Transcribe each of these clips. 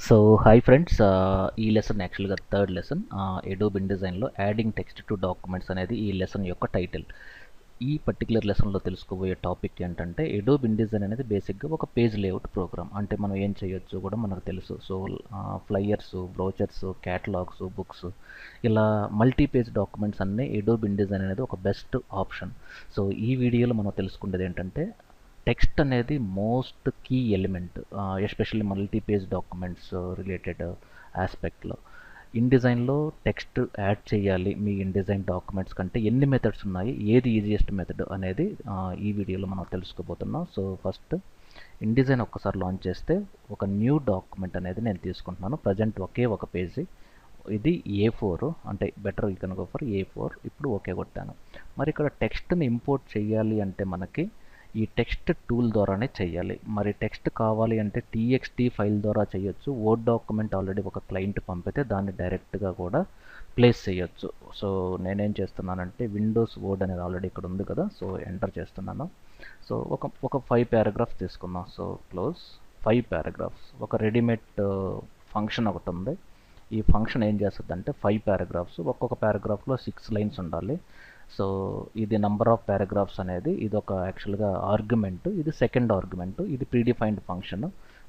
So hi friends, ఈ lesson యాక్చువల్గా third lesson Adobe ఇన్డిజైన్లో యాడింగ్ టెక్స్ట్ టు డాక్యుమెంట్స్ అనేది ఈ లెసన్ యొక్క టైటిల్. ఈ పర్టికులర్ లెసన్లో తెలుసుకోబోయే టాపిక్ ఏంటంటే ఎడోబ్ ఇన్డిజైన్ అనేది బేసిక్గా ఒక పేజ్ లేఅవుట్ ప్రోగ్రామ్. అంటే మనం ఏం చేయొచ్చు కూడా మనకు తెలుసు. So flyers, brochures, catalogues, books ఇలా మల్టీ పేజ్ డాక్యుమెంట్స్ అన్నీ ఎడోబ్ ఇన్డిజైన్ అనేది ఒక బెస్ట్ ఆప్షన్. సో ఈ వీడియోలో మనం తెలుసుకునేది ఏంటంటే టెక్స్ట్ అనేది most key element, especially multi page documents related ఆస్పెక్ట్లో. ఇన్డిజైన్లో టెక్స్ట్ యాడ్ చేయాలి మీ ఇన్డిజైన్ డాక్యుమెంట్స్ కంటే ఎన్ని మెథడ్స్ ఉన్నాయి, ఏది ఈజియెస్ట్ మెథడ్ అనేది ఈ వీడియోలో మనం తెలుసుకోబోతున్నాం. సో ఫస్ట్ ఇన్డిజైన్ ఒక్కసారి లాంచ్ చేస్తే ఒక న్యూ డాక్యుమెంట్ అనేది నేను తీసుకుంటున్నాను. ప్రజెంట్ ఒకే ఒక పేజీ, ఇది A4, అంటే better you can go for A4. ఇప్పుడు ఓకే కొట్టాను. మరి ఇక్కడ టెక్స్ట్ని ఇంపోర్ట్ చేయాలి అంటే మనకి ఈ టెక్స్ట్ టూల్ ద్వారానే చేయాలి. మరి టెక్స్ట్ కావాలి అంటే TXT ఫైల్ ద్వారా చేయొచ్చు. వర్డ్ డాక్యుమెంట్ ఆల్రెడీ ఒక క్లయింట్ పంపితే దాన్ని డైరెక్ట్గా కూడా ప్లేస్ చేయొచ్చు. సో నేనేం చేస్తున్నానంటే విండోస్ వర్డ్ అనేది ఆల్రెడీ ఇక్కడ ఉంది కదా, సో ఎంటర్ చేస్తున్నాను. సో ఒక 5 పారాగ్రాఫ్స్ తీసుకుందాం. So close 5 paragraphs. ఒక రెడీమేడ్ ఫంక్షన్ ఒకటి ఉంది. ఈ ఫంక్షన్ ఏం చేస్తుంది అంటే 5 పారాగ్రాఫ్స్, ఒక్కొక్క పారాగ్రాఫ్లో 6 లైన్స్ ఉండాలి. సో ఇది నంబర్ ఆఫ్ పారాగ్రాఫ్స్ అనేది ఇది ఒక యాక్చువల్గా ఆర్గ్యుమెంట్, ఇది సెకండ్ ఆర్గ్యుమెంట్, ఇది ప్రీడిఫైన్డ్ ఫంక్షన్.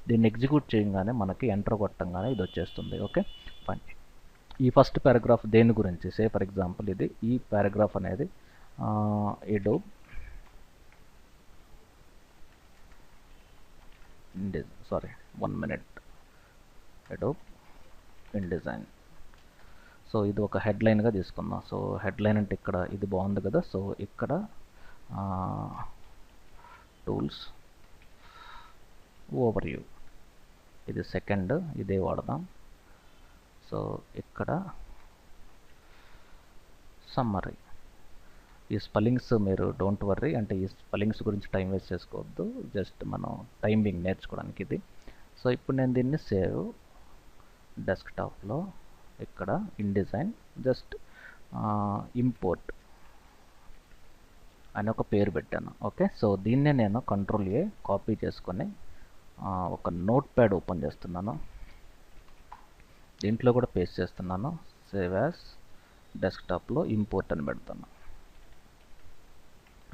దీన్ని ఎగ్జిక్యూట్ చేయగానే మనకి ఎంటర్ కొట్టంగానే ఇది వచ్చేస్తుంది. Okay fine. ఈ ఫస్ట్ పారాగ్రాఫ్ దేని గురించి, సే ఫర్ ఎగ్జాంపుల్ ఇది ఈ పారాగ్రాఫ్ అనేది Adobe sorry 1 minute Adobe InDesign. So ఇది ఒక హెడ్లైన్గా తీసుకుందాం. సో హెడ్లైన్ అంటే ఇక్కడ ఇది బాగుంది కదా, సో ఇక్కడ టూల్స్ ఓవర్ వ్యూ, ఇది సెకండ్, ఇదే వాడదాం. సో ఇక్కడ సమ్మరీ. ఈ స్పెల్లింగ్స్ మీరు డోంట్ వర్రీ, అంటే ఈ స్పెల్లింగ్స్ గురించి టైం వేస్ట్ చేసుకోవద్దు, జస్ట్ మనం టైమింగ్ నేర్చుకోవడానికి ఇది. సో ఇప్పుడు నేను దీన్ని సేవ్ డెస్క్టాప్లో ఇక్కడ ఇన్డిజైన్ జస్ట్ ఇంపోర్ట్ అని ఒక పేరు పెట్టాను. ఓకే, సో దీన్నే నేను Ctrl+A కాపీ చేసుకొని ఒక నోట్ ప్యాడ్ ఓపెన్ చేస్తున్నాను. దీంట్లో కూడా పేస్ట్ చేస్తున్నాను. సేవ్ యాజ్ డెస్క్టాప్లో ఇంపోర్ట్ అని పెడతాను.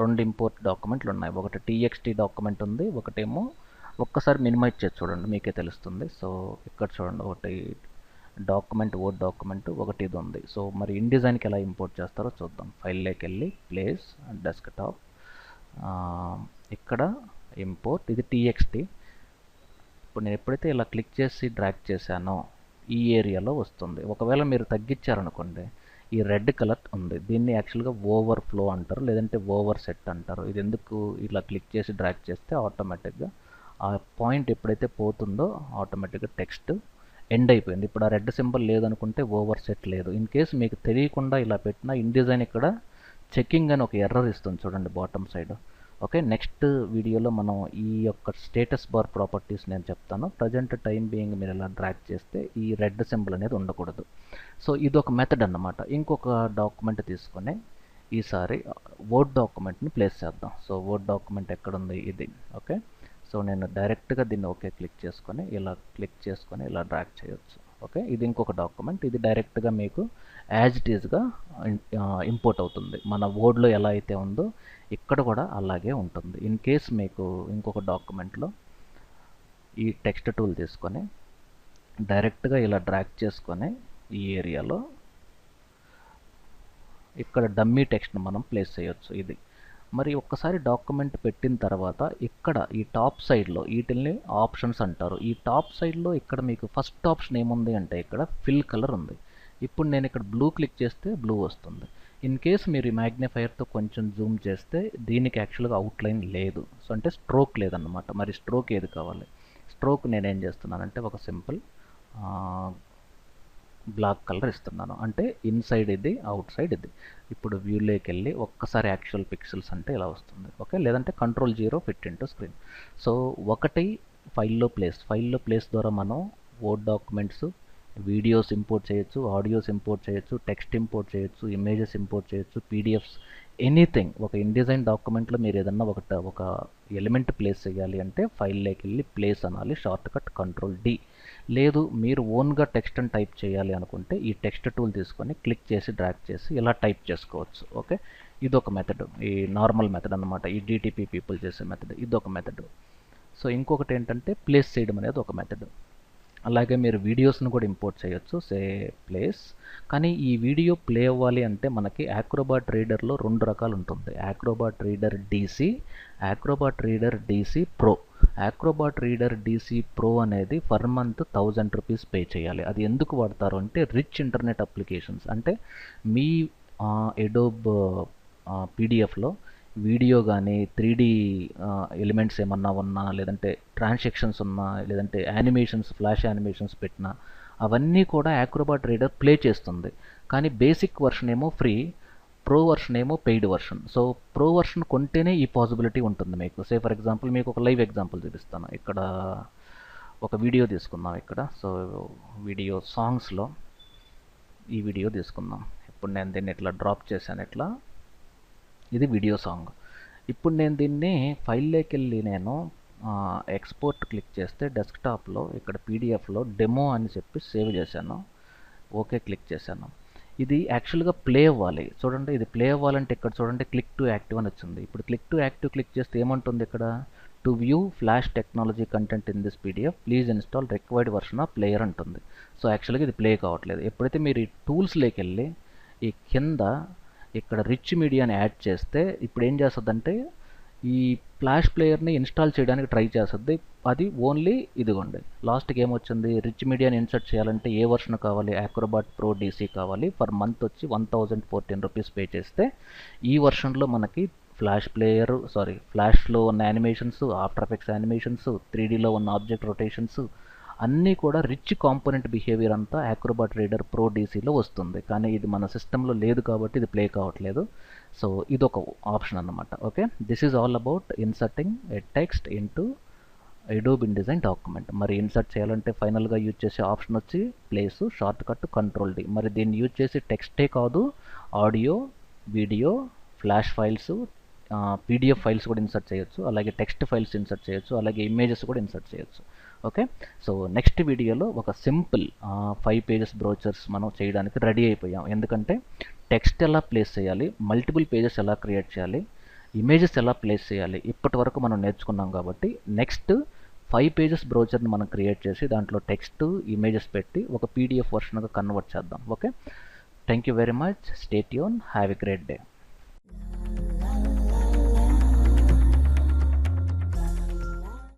2 ఇంపోర్ట్ డాక్యుమెంట్లు ఉన్నాయి. ఒకటి TXT డాక్యుమెంట్ ఉంది, ఒకటేమో ఒక్కసారి మినిమైజ్ చేసి చూడండి మీకే తెలుస్తుంది. సో ఇక్కడ చూడండి, ఒకటి డాక్యుమెంట్ వర్డ్ డాక్యుమెంట్, ఒకటి ఇది ఉంది. సో మరి ఇన్డిజైన్కి ఎలా ఇంపోర్ట్ చేస్తారో చూద్దాం. ఫైల్లోకి వెళ్ళి ప్లేస్ డెస్క్టాప్, ఇక్కడ ఇంపోర్ట్, ఇది TXT. ఇప్పుడు నేను ఎప్పుడైతే ఇలా క్లిక్ చేసి డ్రాగ్ చేశానో ఈ ఏరియాలో వస్తుంది. ఒకవేళ మీరు తగ్గించారనుకోండి, ఈ రెడ్ కలర్ ఉంది, దీన్ని యాక్చువల్గా ఓవర్ ఫ్లో అంటారు, లేదంటే ఓవర్ సెట్ అంటారు. ఇది ఎందుకు ఇలా క్లిక్ చేసి డ్రాగ్ చేస్తే ఆటోమేటిక్గా ఆ పాయింట్ ఎప్పుడైతే పోతుందో ఆటోమేటిక్గా టెక్స్ట్ ఎండ్ అయిపోయింది. ఇప్పుడు ఆ రెడ్ సింబల్ లేదనుకుంటే ఓవర్ సెట్ లేదు. ఇన్ కేసు మీకు తెలియకుండా ఇలా పెట్టిన ఇన్డిజైన్ ఇక్కడ చెకింగ్ అని ఒక ఎర్రర్ ఇస్తుంది చూడండి బాటమ్ సైడ్. ఓకే, నెక్స్ట్ వీడియోలో మనం ఈ యొక్క స్టేటస్ బార్ ప్రాపర్టీస్ నేను చెప్తాను. ప్రజెంట్ టైం బీయింగ్ మీరు ఇలా డ్రాగ్ చేస్తే ఈ రెడ్ సింబల్ అనేది ఉండకూడదు. సో ఇది ఒక మెథడ్ అన్నమాట. ఇంకొక డాక్యుమెంట్ తీసుకొని ఈసారి వర్డ్ డాక్యుమెంట్ని ప్లేస్ చేద్దాం. సో వర్డ్ డాక్యుమెంట్ ఎక్కడుంది, ఇది. ఓకే, సో నేను డైరెక్ట్గా దీన్ని ఓకే క్లిక్ చేసుకొని ఇలా డ్రాగ్ చేయొచ్చు. ఓకే, ఇది ఇంకొక డాక్యుమెంట్, ఇది డైరెక్ట్గా మీకు యాజ్ ఇట్ ఈజ్గా ఇంపోర్ట్ అవుతుంది. మన వర్డ్లో ఎలా అయితే ఉందో ఇక్కడ కూడా అలాగే ఉంటుంది. ఇన్ కేస్ మీకు ఇంకొక డాక్యుమెంట్లో ఈ టెక్స్ట్ టూల్ తీసుకొని డైరెక్ట్గా ఇలా డ్రాగ్ చేసుకొని ఈ ఏరియాలో ఇక్కడ డమ్మీ టెక్స్ట్ని మనం ప్లేస్ చేయొచ్చు. ఇది మరి ఒక్కసారి డాక్యుమెంట్ పెట్టిన తర్వాత ఇక్కడ ఈ టాప్ సైడ్లో వీటిల్ని ఆప్షన్స్ అంటారు. ఈ టాప్ సైడ్లో ఇక్కడ మీకు ఫస్ట్ ఆప్షన్ ఏముంది అంటే ఇక్కడ ఫిల్ కలర్ ఉంది. ఇప్పుడు నేను ఇక్కడ బ్లూ క్లిక్ చేస్తే బ్లూ వస్తుంది. ఇన్ కేస్ మీరు ఈ మ్యాగ్నిఫైయర్తో కొంచెం జూమ్ చేస్తే దీనికి యాక్చువల్గా అవుట్లైన్ లేదు, సో అంటే స్ట్రోక్ లేదన్నమాట. మరి స్ట్రోక్ ఏది కావాలి? స్ట్రోక్ నేనేం చేస్తున్నానంటే ఒక సింపుల్ బ్లాక్ కలర్ ఇస్తున్నాను, అంటే ఇన్సైడ్ ఇది, అవుట్ సైడ్ ఇది. ఇప్పుడు వ్యూలోకి వెళ్ళి ఒక్కసారి యాక్చువల్ పిక్సెల్స్ అంటే ఇలా వస్తుంది. ఓకే, లేదంటే Ctrl+0 fit into screen. So ఒకటి ఫైల్లో ప్లేస్ ద్వారా మనం వర్డ్ డాక్యుమెంట్స్, వీడియోస్ ఇంపోర్ట్ చేయొచ్చు, ఆడియోస్ ఇంపోర్ట్ చేయొచ్చు, టెక్స్ట్ ఇంపోర్ట్ చేయొచ్చు, ఇమేజెస్ ఇంపోర్ట్ చేయొచ్చు, PDFs, ఎనీథింగ్. ఒక ఇన్డిజైన్ డాక్యుమెంట్లో మీరు ఏదన్నా ఒక ఎలిమెంట్ ప్లేస్ చేయాలి అంటే ఫైల్లోకి వెళ్ళి ప్లేస్ అనాలి, షార్ట్ కట్ Ctrl+D. లేదు మీరు ఓన్గా టెక్స్ట్ అని టైప్ చేయాలి అనుకుంటే ఈ టెక్స్ట్ టూల్ తీసుకొని క్లిక్ చేసి డ్రాగ్ చేసి ఇలా టైప్ చేసుకోవచ్చు. ఓకే, ఇదొక మెథడ్, ఈ నార్మల్ మెథడ్ అనమాట, ఈ డిటిపి పీపుల్ చేసే మెథడ్, ఇదొక మెథడ్. సో ఇంకొకటి ఏంటంటే ప్లేస్ చేయడం అనేది ఒక మెథడ్. అలాగే మీరు వీడియోస్ను కూడా ఇంపోర్ట్ చేయొచ్చు, సే ప్లేస్. కానీ ఈ వీడియో ప్లే అవ్వాలి అంటే మనకి యాక్రోబాట్ రీడర్లో 2 రకాలు ఉంటుంది, Acrobat Reader DC, Acrobat Reader DC pro. Acrobat Reader DC pro అనేది పర్ మంత్ 1000 రూపీస్ పే చేయాలి. అది ఎందుకు వాడతారు అంటే రిచ్ ఇంటర్నెట్ అప్లికేషన్స్, అంటే మీ ఎడోబ్ పీడిఎఫ్లో వీడియో కానీ 3D ఎలిమెంట్స్ ఏమన్నా ఉన్నా, లేదంటే ట్రాన్సాక్షన్స్ ఉన్నా, లేదంటే యానిమేషన్స్, ఫ్లాష్ యానిమేషన్స్ పెట్టినా అవన్నీ కూడా యాక్రోబాట్ రీడర్ ప్లే చేస్తుంది. కానీ బేసిక్ వర్షన్ ఏమో ఫ్రీ, ప్రో వర్షన్ ఏమో paid version. So pro version కొంటేనే ఈ పాసిబిలిటీ ఉంటుంది మీకు. సే ఫర్ ఎగ్జాంపుల్ మీకు ఒక లైవ్ ఎగ్జాంపుల్ చూపిస్తాను. ఇక్కడ ఒక వీడియో తీసుకుందాం ఇక్కడ. సో వీడియో సాంగ్స్లో ఈ వీడియో తీసుకుందాం. ఇప్పుడు నేను దీన్ని ఇట్లా డ్రాప్ చేశాను, ఇట్లా ఇది వీడియో సాంగ్. ఇప్పుడు నేను దీన్ని ఫైల్లోకి వెళ్ళి నేను ఎక్స్పోర్ట్ క్లిక్ చేస్తే డెస్క్టాప్లో ఇక్కడ పీడిఎఫ్లో డెమో అని చెప్పి సేవ్ చేశాను. ఓకే క్లిక్ చేశాను. ఇది యాక్చువల్గా ప్లే అవ్వాలి. చూడండి, ఇది ప్లే అవ్వాలంటే ఇక్కడ చూడండి క్లిక్ టు యాక్టివ్ అని వచ్చింది. ఇప్పుడు క్లిక్ టు యాక్టివ్ క్లిక్ చేస్తే ఏమంటుంది ఇక్కడ, to view flash technology content in this PDF please install required version of player అంటుంది. సో యాక్చువల్గా ఇది ప్లే కావట్లేదు. ఎప్పుడైతే మీరు ఈ టూల్స్లోకి వెళ్ళి ఈ కింద ఇక్కడ రిచ్ మీడియాని యాడ్ చేస్తే ఇప్పుడు ఏం చేస్తుందంటే ఈ ఫ్లాష్ ప్లేయర్ని ఇన్స్టాల్ చేయడానికి ట్రై చేస్తుంది. అది ఓన్లీ ఇదిగోండి లాస్ట్కి ఏమొచ్చింది, రిచ్ మీడియాని ఇన్సర్ట్ చేయాలంటే ఏ వర్షన్ కావాలి, యాక్రోబాట్ ప్రో డీసీ కావాలి. పర్ మంత్ వచ్చి 1014 రూపీస్ పే చేస్తే ఈ వర్షన్లో మనకి ఫ్లాష్ ప్లేయర్, ఫ్లాష్లో ఉన్న యానిమేషన్స్, ఆఫ్టర్ ఎఫెక్ట్స్ యానిమేషన్స్, 3Dలో ఉన్న ఆబ్జెక్ట్ రొటేషన్స్ అన్నీ కూడా రిచ్ కాంపోనెంట్ బిహేవియర్ అంతా యాక్రోబాట్ రీడర్ ప్రో డీసీలో వస్తుంది. కానీ ఇది మన సిస్టంలో లేదు కాబట్టి ఇది ప్లే కావట్లేదు. సో ఇదొక ఆప్షన్ అన్నమాట. Okay, this is all about inserting a text into Adobe InDesign document. మరి ఇన్సర్ట్ చేయాలంటే ఫైనల్గా యూజ్ చేసే ఆప్షన్ వచ్చి place, shortcut control D. మరి దీన్ని యూజ్ చేసి టెక్స్టే కాదు, audio, video, flash files, PDF files కూడా ఇన్సర్ట్ చేయొచ్చు, అలాగే టెక్స్ట్ ఫైల్స్ ఇన్సర్ట్ చేయొచ్చు, అలాగే ఇమేజెస్ కూడా ఇన్సర్ట్ చేయొచ్చు. ఓకే, సో నెక్స్ట్ వీడియోలో ఒక సింపుల్ 5 పేజెస్ బ్రోచర్స్ మనం చేయడానికి రెడీ అయిపోయాం. ఎందుకంటే టెక్స్ట్ ఎలా ప్లేస్ చేయాలి, మల్టిపుల్ పేజెస్ ఎలా క్రియేట్ చేయాలి, ఇమేజెస్ ఎలా ప్లేస్ చేయాలి ఇప్పటి వరకు మనం నేర్చుకున్నాం. కాబట్టి నెక్స్ట్ 5 పేజెస్ బ్రోచర్ని మనం క్రియేట్ చేసి దాంట్లో టెక్స్ట్, ఇమేజెస్ పెట్టి ఒక పీడిఎఫ్ వర్షన్గా కన్వర్ట్ చేద్దాం. Okay, thank you very much, stay tune, have a great day.